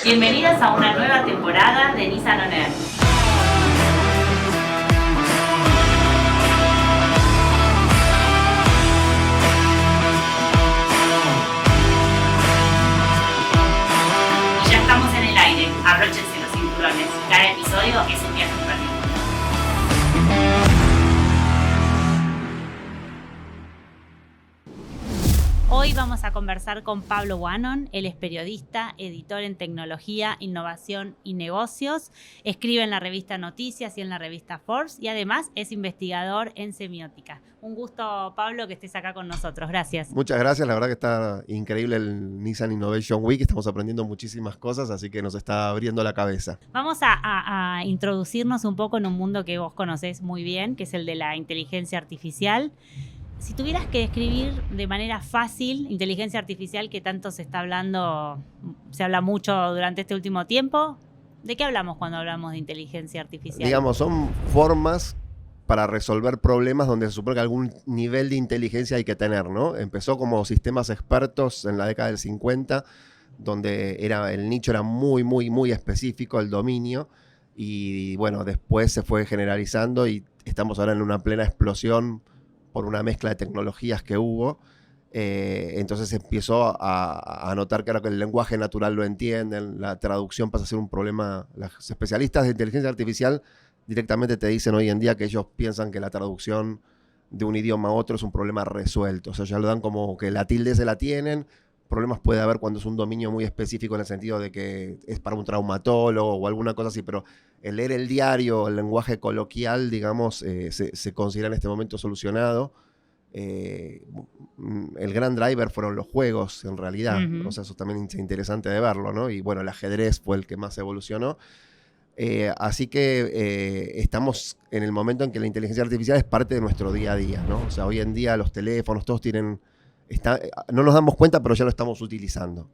Bienvenidos a una nueva temporada de Nissan On Air. Y ya estamos en el aire, abróchense los cinturones. Cada episodio es un viaje en particular. Hoy vamos a conversar con Pablo Wannon. Él es periodista, editor en tecnología, innovación y negocios. Escribe en la revista Noticias y en la revista Forbes y además es investigador en semiótica. Un gusto, Pablo, que estés acá con nosotros. Gracias. Muchas gracias. La verdad que está increíble el Nissan Innovation Week. Estamos aprendiendo muchísimas cosas, así que nos está abriendo la cabeza. Vamos a introducirnos un poco en un mundo que vos conocés muy bien, que es el de la inteligencia artificial. Si tuvieras que describir de manera fácil inteligencia artificial, que tanto se está hablando, se habla mucho durante este último tiempo, ¿de qué hablamos cuando hablamos de inteligencia artificial? Digamos, son formas para resolver problemas donde se supone que algún nivel de inteligencia hay que tener, ¿no? Empezó como sistemas expertos en la década del 50, donde el nicho era muy específico, el dominio, y bueno, después se fue generalizando y estamos ahora en una plena explosión por una mezcla de tecnologías que hubo. Entonces empezó a notar que ahora que el lenguaje natural lo entienden, la traducción pasa a ser un problema. Los especialistas de inteligencia artificial directamente te dicen hoy en día que ellos piensan que la traducción de un idioma a otro es un problema resuelto. O sea, ya lo dan como que la tilde se la tienen. Problemas puede haber cuando es un dominio muy específico en el sentido de que es para un traumatólogo o alguna cosa así, pero el leer el diario, el lenguaje coloquial, digamos, se considera en este momento solucionado. El gran driver fueron los juegos, en realidad. O sea, eso también es interesante de verlo, ¿no? Y bueno, el ajedrez fue el que más evolucionó. Así que estamos en el momento en que la inteligencia artificial es parte de nuestro día a día, ¿no? O sea, hoy en día los teléfonos, todos tienen... no nos damos cuenta, pero ya lo estamos utilizando.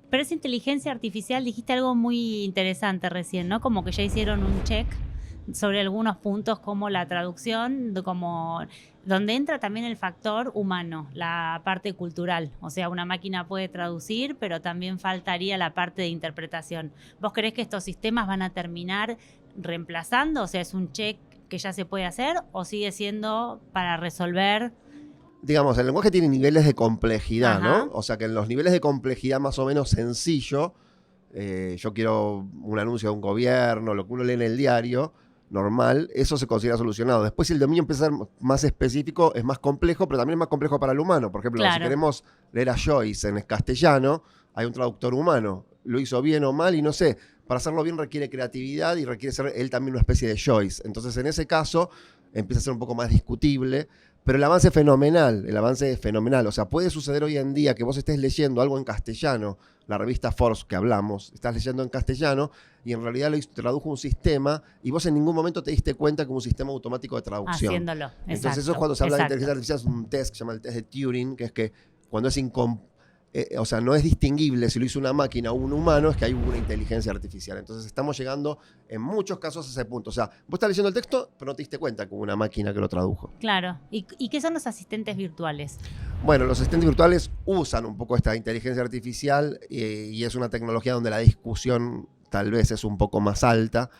Pero esa inteligencia artificial, dijiste algo muy interesante recién, ¿no? Como que ya hicieron un check sobre algunos puntos como la traducción, donde entra también el factor humano, la parte cultural. O sea, una máquina puede traducir, pero también faltaría la parte de interpretación. ¿Vos creés que estos sistemas van a terminar reemplazando? O sea, ¿es un check que ya se puede hacer o sigue siendo para resolver? Digamos, el lenguaje tiene niveles de complejidad, Ajá. ¿no? O sea que en los niveles de complejidad más o menos sencillo, yo quiero un anuncio de un gobierno, lo que uno lee en el diario, normal, eso se considera solucionado. Después, si el dominio empieza a ser más específico, es más complejo, pero también es más complejo para el humano. Por ejemplo, Claro. Si queremos leer a Joyce en castellano, hay un traductor humano. Lo hizo bien o mal y no sé. Para hacerlo bien requiere creatividad y requiere ser él también una especie de Joyce. Entonces, en ese caso, empieza a ser un poco más discutible. Pero el avance es fenomenal. O sea, puede suceder hoy en día que vos estés leyendo algo en castellano, la revista Forbes que hablamos, estás leyendo en castellano y en realidad lo tradujo un sistema y vos en ningún momento te diste cuenta que un sistema automático de traducción. Haciéndolo, Entonces exacto, eso es cuando se habla exacto. de inteligencia artificial, es un test que se llama el test de Turing, que es que cuando es o sea, no es distinguible si lo hizo una máquina o un humano, es que hay una inteligencia artificial. Entonces estamos llegando en muchos casos a ese punto. O sea, vos estás leyendo el texto, pero no te diste cuenta que hubo una máquina que lo tradujo. Claro. ¿Y qué son los asistentes virtuales? Bueno, los asistentes virtuales usan un poco esta inteligencia artificial y es una tecnología donde la discusión tal vez es un poco más alta,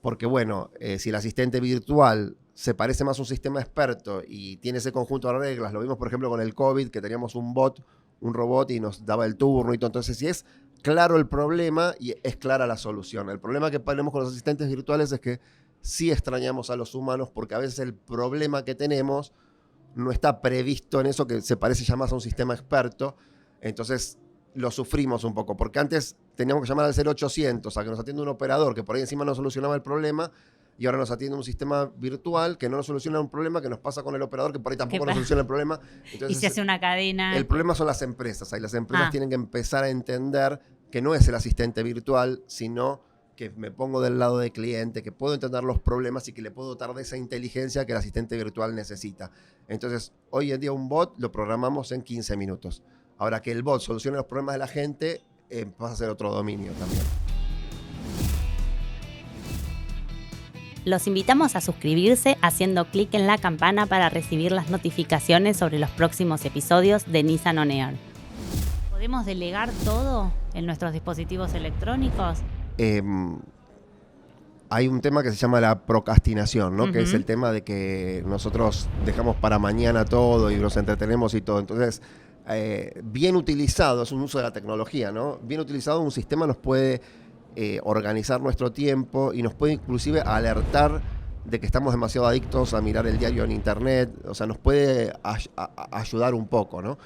porque bueno, si el asistente virtual se parece más a un sistema experto y tiene ese conjunto de reglas, lo vimos por ejemplo con el COVID, que teníamos un robot y nos daba el turno y todo. Entonces, si es claro el problema y es clara la solución. El problema que tenemos con los asistentes virtuales es que sí extrañamos a los humanos porque a veces el problema que tenemos no está previsto en eso que se parece ya más a un sistema experto. Entonces, lo sufrimos un poco. Porque antes teníamos que llamar al 0800 a que nos atienda un operador que por ahí encima no solucionaba el problema. Y ahora nos atiende un sistema virtual que no nos soluciona un problema que nos pasa con el operador que por ahí tampoco nos soluciona el problema. Entonces, Y se hace una cadena. el problema son las empresas. Ahí las empresas tienen que empezar a entender que no es el asistente virtual, sino que me pongo del lado del cliente, que puedo entender los problemas y que le puedo dotar de esa inteligencia que el asistente virtual necesita. Entonces, hoy en día un bot lo programamos en 15 minutos. Ahora que el bot solucione los problemas de la gente, pasa a ser otro dominio también. Los invitamos a suscribirse haciendo clic en la campana para recibir las notificaciones sobre los próximos episodios de Nissan On Air. ¿Podemos delegar todo en nuestros dispositivos electrónicos? Hay un tema que se llama la procrastinación, ¿no? Que es el tema de que nosotros dejamos para mañana todo y nos entretenemos y todo. Entonces, bien utilizado, es un uso de la tecnología, ¿no? Bien utilizado, un sistema nos puede organizar nuestro tiempo y nos puede inclusive alertar de que estamos demasiado adictos a mirar el diario en internet. O sea, nos puede ayudar un poco, ¿no?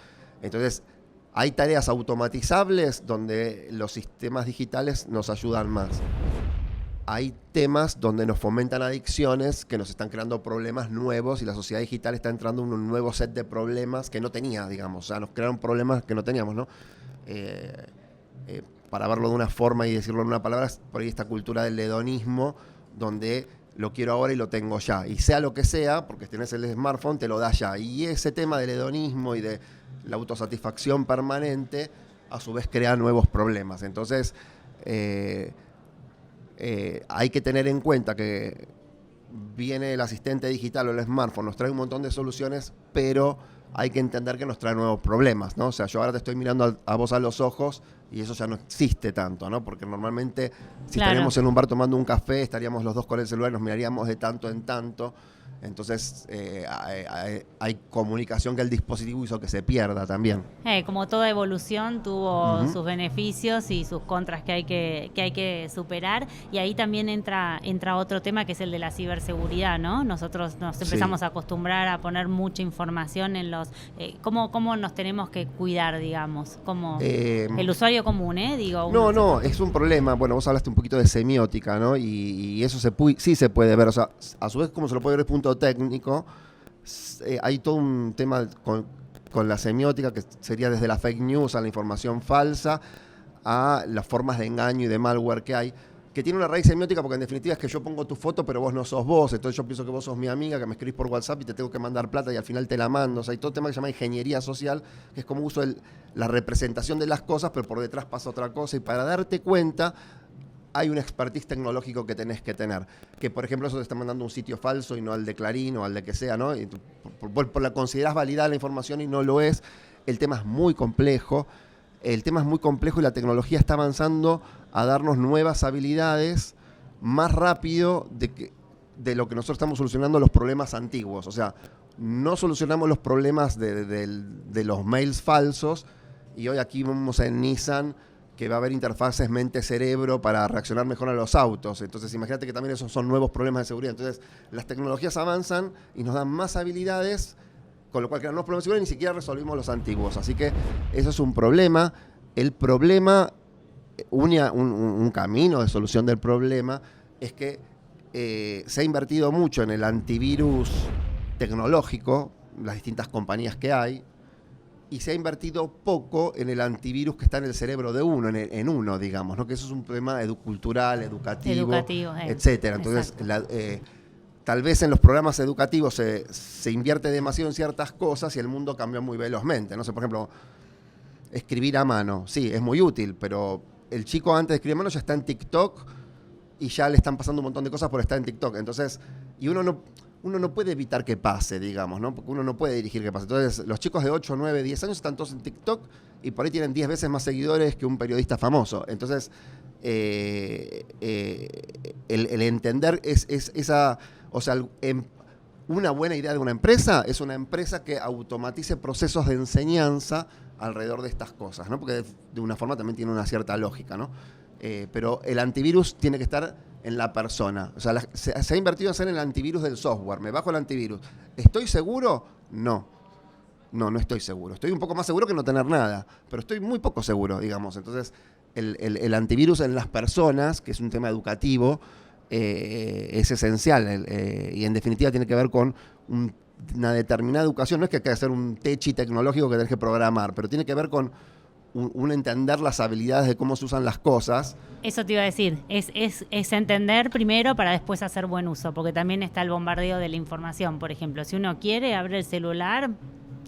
Entonces, hay tareas automatizables donde los sistemas digitales nos ayudan más. Hay temas donde nos fomentan adicciones que nos están creando problemas nuevos y la sociedad digital está entrando en un nuevo set de problemas que no tenía, digamos. O sea, nos crearon problemas que no teníamos, ¿no? Para verlo de una forma y decirlo en una palabra, por ahí esta cultura del hedonismo, donde lo quiero ahora y lo tengo ya. Y sea lo que sea, porque tenés el smartphone, te lo da ya. Y ese tema del hedonismo y de la autosatisfacción permanente, a su vez crea nuevos problemas. Entonces, hay que tener en cuenta que viene el asistente digital o el smartphone, nos trae un montón de soluciones, pero hay que entender que nos trae nuevos problemas, ¿no? O sea, yo ahora te estoy mirando a vos a los ojos y eso ya no existe tanto, ¿no? Porque normalmente si estaríamos en un bar tomando un café, estaríamos los dos con el celular y nos miraríamos de tanto en tanto. Entonces hay comunicación que el dispositivo hizo que se pierda también. Como toda evolución tuvo sus beneficios y sus contras que hay que superar, y ahí también entra otro tema que es el de la ciberseguridad, ¿no? Nosotros nos empezamos a acostumbrar a poner mucha información en los... ¿cómo nos tenemos que cuidar, digamos? Como el usuario común, digo. No, es un problema. Bueno, vos hablaste un poquito de semiótica, ¿no? Y eso sí se puede ver. O sea, a su vez, como se lo puede ver desde el punto técnico, hay todo un tema con la semiótica que sería desde la fake news a la información falsa a las formas de engaño y de malware que hay, que tiene una raíz semiótica porque en definitiva es que yo pongo tu foto pero vos no sos vos, entonces yo pienso que vos sos mi amiga, que me escribís por WhatsApp y te tengo que mandar plata y al final te la mando. O sea, hay todo un tema que se llama ingeniería social, que es como uso la representación de las cosas, pero por detrás pasa otra cosa, y para darte cuenta hay un expertise tecnológico que tenés que tener. Que, por ejemplo, eso te está mandando un sitio falso y no al de Clarín o al de que sea, ¿no? Y por la considerás validada la información y no lo es. El tema es muy complejo. Y la tecnología está avanzando a darnos nuevas habilidades más rápido de lo que nosotros estamos solucionando los problemas antiguos. O sea, no solucionamos los problemas de los mails falsos, y hoy aquí vamos en Nissan que va a haber interfaces mente-cerebro para reaccionar mejor a los autos. Entonces, imagínate que también esos son nuevos problemas de seguridad. Entonces, las tecnologías avanzan y nos dan más habilidades, con lo cual crean nuevos problemas de seguridad y ni siquiera resolvimos los antiguos. Así que eso es un problema. El problema, un camino de solución del problema, es que se ha invertido mucho en el antivirus tecnológico, las distintas compañías que hay, y se ha invertido poco en el antivirus que está en el cerebro de uno, en uno, digamos, ¿no? Que eso es un problema cultural, educativo, etcétera. Entonces, tal vez en los programas educativos se invierte demasiado en ciertas cosas y el mundo cambia muy velozmente. No sé, por ejemplo, escribir a mano, sí, es muy útil, pero el chico antes de escribir a mano ya está en TikTok y ya le están pasando un montón de cosas por estar en TikTok. Entonces, y uno no puede evitar que pase, digamos, ¿no? Porque uno no puede dirigir que pase. Entonces, los chicos de 8, 9, 10 años están todos en TikTok y por ahí tienen 10 veces más seguidores que un periodista famoso. Entonces, el entender es esa... O sea, una buena idea de una empresa es una empresa que automatice procesos de enseñanza alrededor de estas cosas, ¿no? Porque de una forma también tiene una cierta lógica, ¿no? Pero el antivirus tiene que estar en la persona. O sea, se ha invertido en hacer el antivirus del software. Me bajo el antivirus. ¿Estoy seguro? No, no estoy seguro. Estoy un poco más seguro que no tener nada, pero estoy muy poco seguro, digamos. Entonces, el antivirus en las personas, que es un tema educativo, es esencial. Y en definitiva tiene que ver con una determinada educación. No es que hay que hacer un techi tecnológico que tenés que programar, pero tiene que ver con un entender las habilidades de cómo se usan las cosas. Eso te iba a decir, es entender primero para después hacer buen uso, porque también está el bombardeo de la información. Por ejemplo, si uno quiere, abre el celular,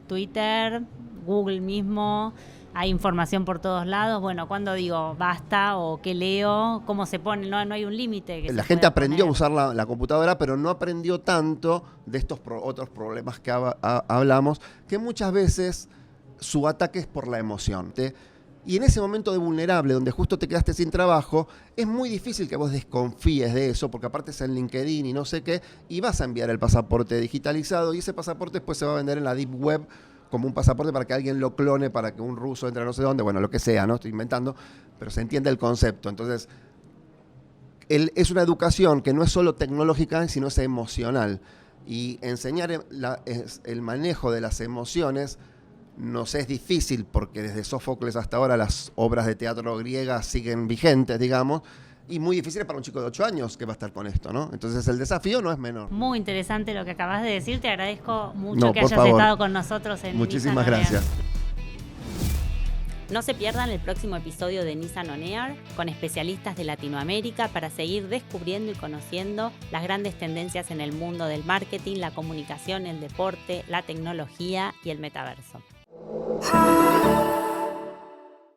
Twitter, Google mismo, hay información por todos lados. Bueno, cuando digo basta o qué leo, cómo se pone, no hay un límite. La gente aprendió a usar la computadora, pero no aprendió tanto de estos otros problemas que hablamos, que muchas veces su ataque es por la emoción. Y en ese momento de vulnerable, donde justo te quedaste sin trabajo, es muy difícil que vos desconfíes de eso, porque aparte es en LinkedIn y no sé qué, y vas a enviar el pasaporte digitalizado, y ese pasaporte después se va a vender en la Deep Web como un pasaporte para que alguien lo clone, para que un ruso entre a no sé dónde, bueno, lo que sea, ¿no? Estoy inventando, pero se entiende el concepto. Entonces, es una educación que no es solo tecnológica, sino es emocional. Y enseñar el manejo de las emociones nos es difícil, porque desde Sófocles hasta ahora las obras de teatro griegas siguen vigentes, digamos, y muy difícil para un chico de 8 años que va a estar con esto, ¿no? Entonces el desafío no es menor. Muy interesante lo que acabas de decir, te agradezco mucho que por hayas favor. estado con nosotros en Muchísimas Nissan On Air. gracias. No se pierdan el próximo episodio de Nissan On Air con especialistas de Latinoamérica para seguir descubriendo y conociendo las grandes tendencias en el mundo del marketing, la comunicación, el deporte, la tecnología y el metaverso.